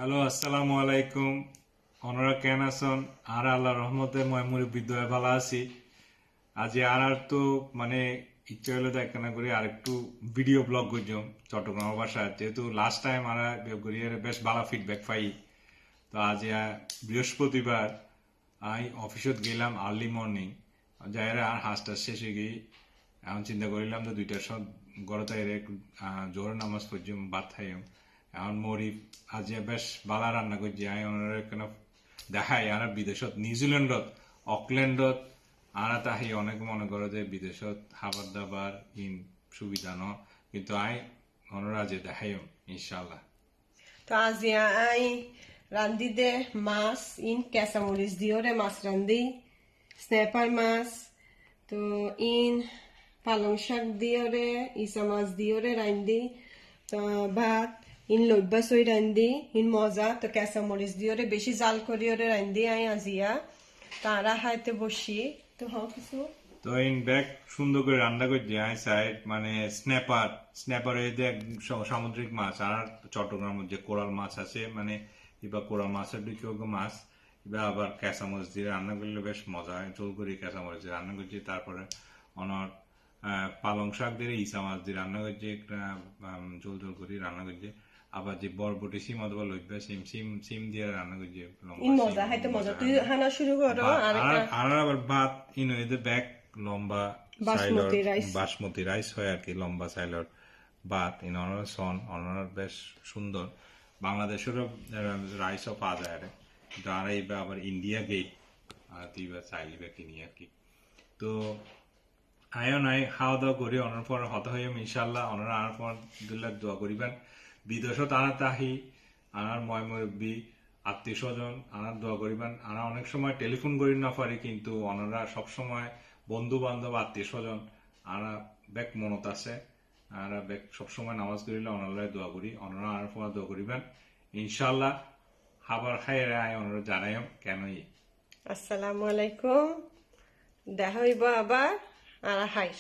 Hello, আসসালামু আলাইকুম। ওনারা কেন আছেন? আর আল্লাহ রহমতে ময়মুরি বিদ্যায় ভালো আছি। আজ আর তো মানে ইচ্ছা হলো দেখা না করি আর একটু ভিডিও ব্লগ করছিলাম চট্টগ্রাম ভাষা, যেহেতু লাস্ট টাইম আমরা বেশ ভালো ফিডব্যাক পাই। তো আজ বৃহস্পতিবার আমি অফিসত গেলাম আর্লি মর্নিং, যাই আর হাঁসটা শেষ হয়ে গিয়ে এখন চিন্তা করিলাম তো 2টার সময় গড় তাইরে জোহর নামাজ পড়ছিলাম, ভাত খাইম। এখন মরি আজ বেশ বালা রান্না করছি আমি ওনারা কেন দেখাই আর বিদেশত নিউজিল্যান্ডত অকল্যান্ডত আর তাহি অনেক মনে করো যে বিদেশত খাবার দাবার ইন সুবিধা ন, কিন্তু আই ওনারা যে দেখাইম ইনশাল্লাহ। তো আজি আই রান্ধি দে মাছ ইন কেঁচামরিচ দিওরে মাছ রান্ধি, স্ন্যাপার মাছ। তো ইন পালং শাক দিওরে ইসা মাছ দিওরে রান্ধি। তো ভাত ইন লইবা সই রান্ধি ইন মজা। তো কেঁচামরিচ দিওরে বেশি জাল করিওরে রান্ধি আই আজিয়া। তারা খাইতে বসি তো হ কিছু তো ইন ব্যাগ সুন্দর করে রান্না করছি আই সাইড মানে স্ন্যাপার এই যে সামুদ্রিক মাছ আর চট্টগ্রামের যে কোরাল মাছ আছে মানে এবার কোরাল মাছের দিকে মাছ এবার আবার কাঁচামরিচ দিয়ে রান্না করলে বেশ মজা হয়। ঝোল করি কাঁচামরিচ দিয়ে রান্না করছি, তারপরে অনর পালং শাক দিয়ে ইসা মাছ দিয়ে রান্না করছি, একটা ঝোল ঝোল করি রান্না করছি। আবার যে বরবটি সিম অথবা লইবা সিম সিম সিম দিয়ে রান্না করছি, ইন মজা খাইতে মজা। তুই হানা শুরু করো। আর আবার ভাত ইন এদের ব্যাগ লম্বা বাসমতি রাইস। বাসমতি রাইস হয় আর কি, লম্বা সাইলর ভাত ইন অনার সন অনার বেশ সুন্দর। বাংলাদেশেরও রাইসও পাওয়া যায় আর কিন্তু আর এইবার আবার ইন্ডিয়া গেট আর তুই বা চাইলিবা কিনি আর কি। তো আয়ও নাই খাওয়া দাওয়া করি অনার পর হত হইম ইনশাল্লাহ। অনারা আনার পর দুল্লাহ দোয়া করিবেন বিদেশত আনা তাহি আনার ময়মরব্বী আত্মীয় স্বজন আনার দোয়া করিবেন। আনা অনেক সময় টেলিফোন করি না পারি, কিন্তু অনারা সবসময় বন্ধু বান্ধব আত্মীয় স্বজন আনা ব্যাক মনত আছে। আর ব্যাক সবসময় নামাজ করিলে অনারাই দোয়া করি, অনারা আনার পর দোয়া করিবেন ইনশাল্লাহ। খাবার খাই আয় অনারা জানাইম কেনই। আসসালামু আলাইকুম। দেখা হইব আবার আর হাইস।